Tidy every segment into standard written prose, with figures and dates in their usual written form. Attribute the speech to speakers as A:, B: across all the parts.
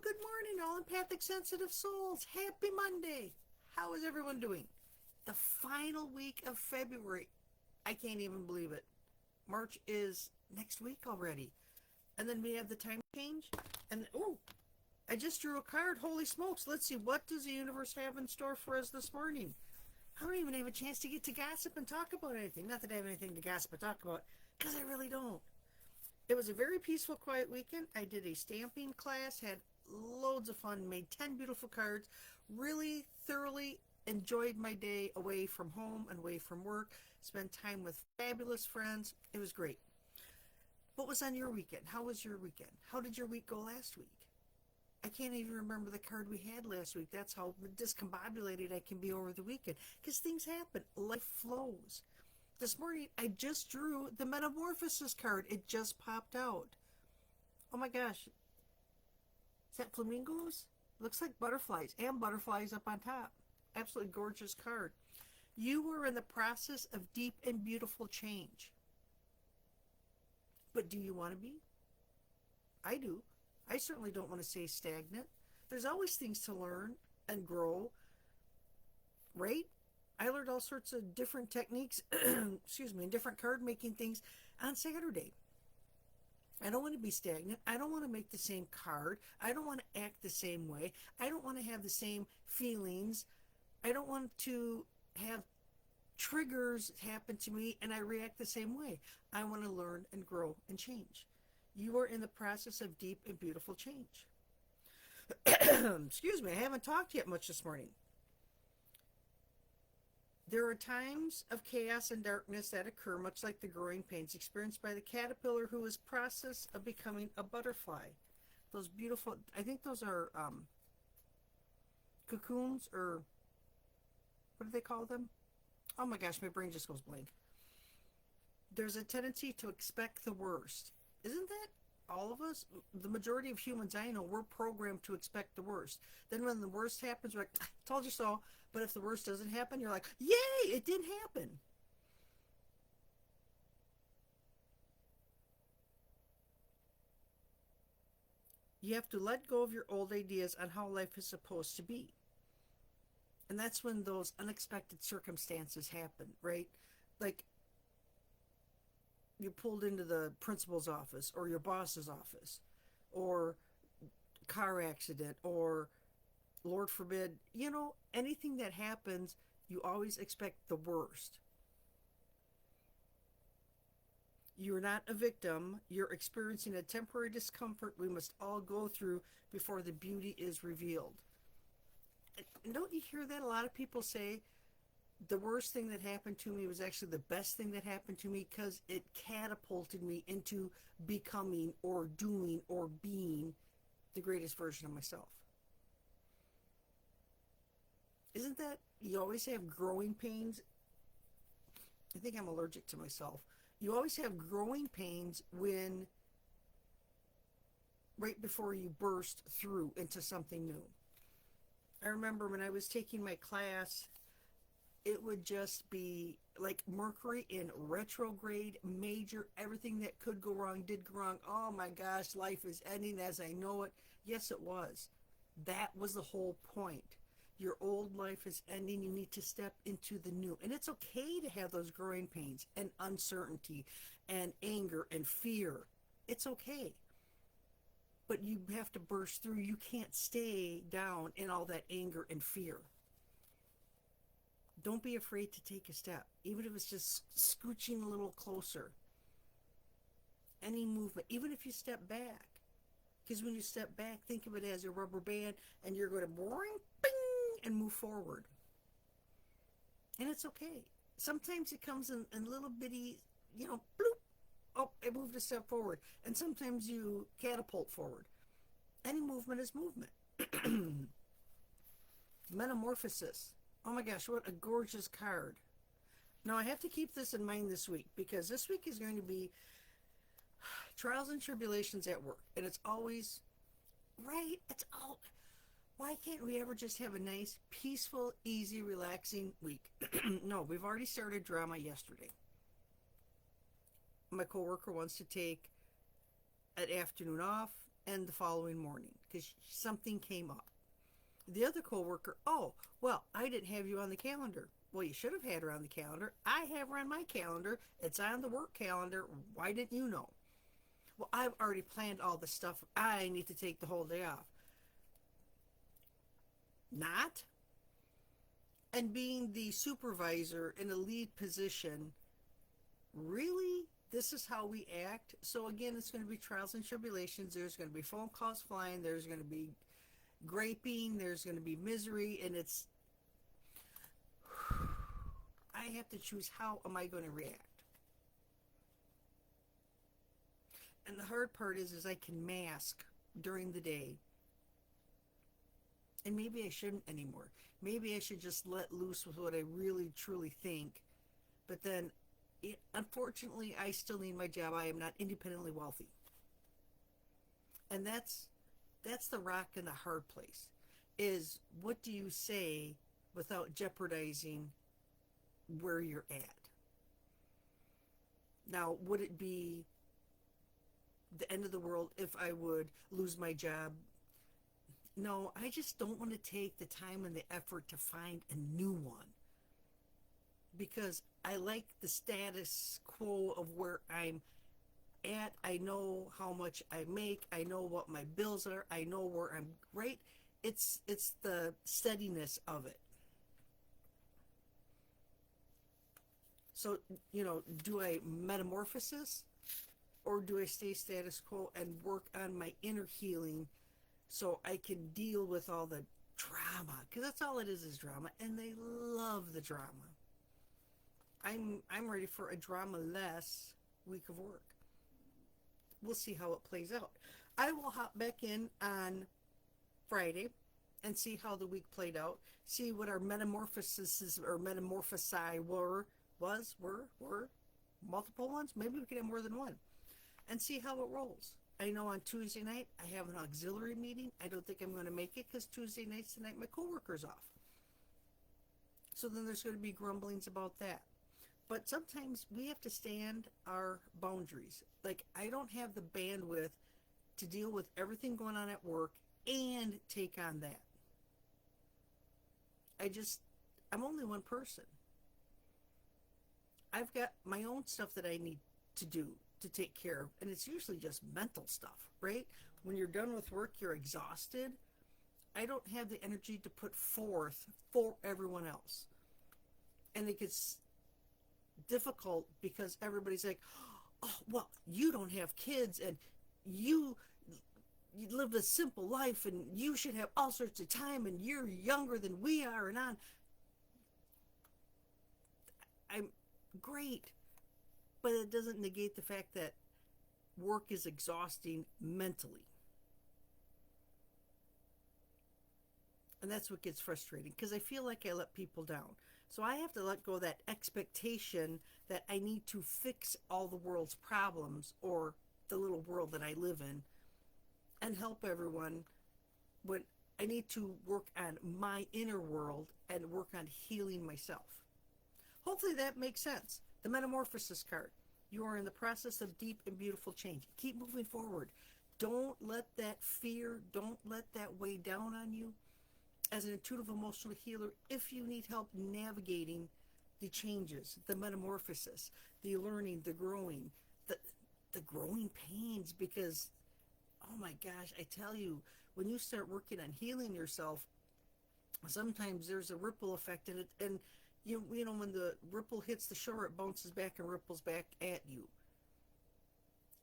A: good morning, all empathic, sensitive souls. Happy Monday. How is everyone doing? The final week of February. I can't even believe it. March is next week already. And then we have the time change. And, I just drew a card. Holy smokes. Let's see. What does the universe have in store for us this morning? I don't even have a chance to get to gossip and talk about anything. Not that I have anything to gossip or talk about, because I really don't. It was a very peaceful, quiet weekend. I did a stamping class, had loads of fun, made 10 beautiful cards, really thoroughly enjoyed my day away from home and away from work, spent time with fabulous friends. It was great. What was on your weekend? How was your weekend? How did your week go last week? I can't even remember the card we had last week. That's how discombobulated I can be over the weekend. Because things happen. Life flows. This morning, I just drew the Metamorphosis card. It just popped out. Oh my gosh. Is that flamingos? Looks like butterflies. And butterflies up on top. Absolutely gorgeous card. You were in the process of deep and beautiful change. But do you want to be? I do. I certainly don't want to stay stagnant. There's always things to learn and grow, right? I learned all sorts of different techniques, excuse me, and different card making things on Saturday. I don't want to be stagnant. I don't want to make the same card. I don't want to act the same way. I don't want to have the same feelings. I don't want to have triggers happen to me and I react the same way. I want to learn and grow and change. You are in the process of deep and beautiful change. Excuse me, I haven't talked yet much this morning. There are times of chaos and darkness that occur, much like the growing pains experienced by the caterpillar who is process of becoming a butterfly. Those beautiful, I think those are cocoons, or what do they call them? Oh my gosh, my brain just goes blank. There's a tendency to expect the worst. Isn't that all of us? The majority of humans I know, we're programmed to expect the worst. Then when the worst happens, we're like, I told you so. But if the worst doesn't happen, you're like, yay, it didn't happen. You have to let go of your old ideas on how life is supposed to be. And that's when those unexpected circumstances happen, right? Like, you're pulled into the principal's office or your boss's office, or car accident, or Lord forbid, anything that happens, you always expect the worst. You're not a victim. You're experiencing a temporary discomfort we must all go through before the beauty is revealed. And don't you hear that? A lot of people say, the worst thing that happened to me was actually the best thing that happened to me because it catapulted me into becoming or doing or being the greatest version of myself. Isn't that, you always have growing pains? I think I'm allergic to myself. You always have growing pains when, right before you burst through into something new. I remember when I was taking my class, it would just be like Mercury in retrograde, major, everything that could go wrong did go wrong. Oh my gosh, life is ending as I know it. Yes, it was. That was the whole point. Your old life is ending. You need to step into the new. And it's okay to have those growing pains and uncertainty and anger and fear. It's okay. But you have to burst through. You can't stay down in all that anger and fear. Don't be afraid to take a step, even if it's just scooching a little closer. Any movement, even if you step back. Because when you step back, think of it as a rubber band, and you're going to boing, bing, and move forward. And it's okay. Sometimes it comes in little bitty, bloop. Oh, I moved a step forward. And sometimes you catapult forward. Any movement is movement. Metamorphosis. Oh my gosh, what a gorgeous card. Now I have to keep this in mind this week, because this week is going to be trials and tribulations at work. And it's always, right? Why can't we ever just have a nice, peaceful, easy, relaxing week? No, we've already started drama yesterday. My coworker wants to take an afternoon off, and the following morning because something came up. The other coworker, oh, well, I didn't have you on the calendar. Well, you should have had her on the calendar. I have her on my calendar. It's on the work calendar. Why didn't you know? Well, I've already planned all the stuff. I need to take the whole day off. Not. And being the supervisor in a lead position, really? This is how we act? So again, it's going to be trials and tribulations. There's going to be phone calls flying. There's going to be griping. There's going to be misery. And it's, I have to choose how am I going to react. And the hard part is I can mask during the day. And maybe I shouldn't anymore. Maybe I should just let loose with what I really truly think. But then, unfortunately, I still need my job. I am not independently wealthy. And that's the rock and the hard place. Is what do you say without jeopardizing where you're at? Now, would it be the end of the world if I would lose my job? No, I just don't want to take the time and the effort to find a new one because I like the status quo of where I'm at. I know how much I make. I know what my bills are. I know where I'm right. It's the steadiness of it. So, do I metamorphosis or do I stay status quo and work on my inner healing so I can deal with all the drama? Because that's all it is drama, and they love the drama. I'm ready for a drama-less week of work. We'll see how it plays out. I will hop back in on Friday and see how the week played out. See what our metamorphoses or metamorphosi were multiple ones. Maybe we could have more than one, and see how it rolls. I know on Tuesday night I have an auxiliary meeting. I don't think I'm going to make it because Tuesday nights tonight my coworker's off. So then there's going to be grumblings about that. But sometimes we have to stand our boundaries. Like, I don't have the bandwidth to deal with everything going on at work and take on that. I'm only one person. I've got my own stuff that I need to do to take care of, and it's usually just mental stuff, right? When you're done with work, you're exhausted. I don't have the energy to put forth for everyone else. And it gets difficult because everybody's like, oh, well, you don't have kids and you live a simple life and you should have all sorts of time and you're younger than we are and on. I'm great, but it doesn't negate the fact that work is exhausting mentally. And that's what gets frustrating because I feel like I let people down. So I have to let go of that expectation that I need to fix all the world's problems or the little world that I live in and help everyone when I need to work on my inner world and work on healing myself. Hopefully that makes sense. The Metamorphosis card. You are in the process of deep and beautiful change. Keep moving forward. Don't let that fear, don't let that weigh down on you. As an intuitive emotional healer, if you need help navigating the changes, the metamorphosis, the learning, the growing, the growing pains, because, oh my gosh, I tell you, when you start working on healing yourself, sometimes there's a ripple effect in it, and you know when the ripple hits the shore, it bounces back and ripples back at you.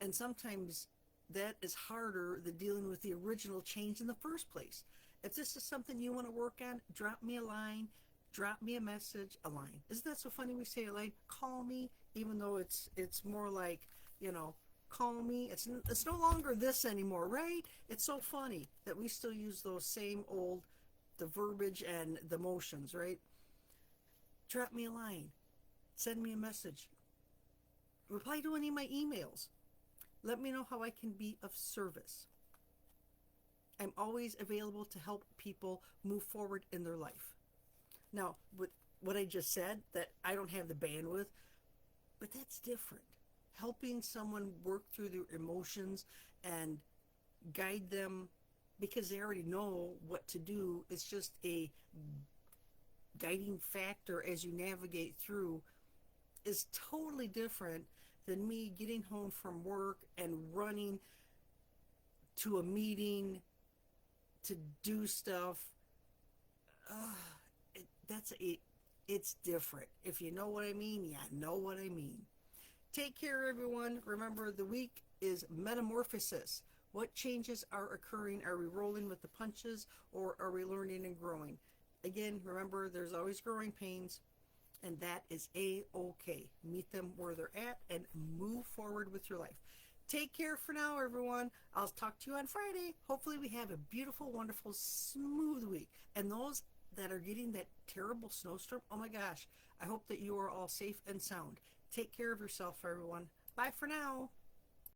A: And sometimes that is harder than dealing with the original change in the first place. If this is something you want to work on, drop me a line, drop me a message, a line. Isn't that so funny we say a line? Call me, even though it's more like, call me. It's no longer this anymore, right? It's so funny that we still use those same old, the verbiage and the motions, right? Drop me a line. Send me a message. Reply to any of my emails. Let me know how I can be of service. I'm always available to help people move forward in their life. Now, with what I just said, that I don't have the bandwidth, but that's different. Helping someone work through their emotions and guide them because they already know what to do. It's just a guiding factor as you navigate through, is totally different than me getting home from work and running to a meeting to do stuff. That's it. It's different. If you know what I mean, yeah, know what I mean. Take care, everyone. Remember, the week is metamorphosis. What changes are occurring? Are we rolling with the punches, or are we learning and growing? Again, remember, there's always growing pains, and that is a-okay. Meet them where they're at and move forward with your life. Take care for now, everyone. I'll talk to you on Friday. Hopefully we have a beautiful, wonderful, smooth week. And those that are getting that terrible snowstorm, oh my gosh, I hope that you are all safe and sound. Take care of yourself, everyone. Bye for now.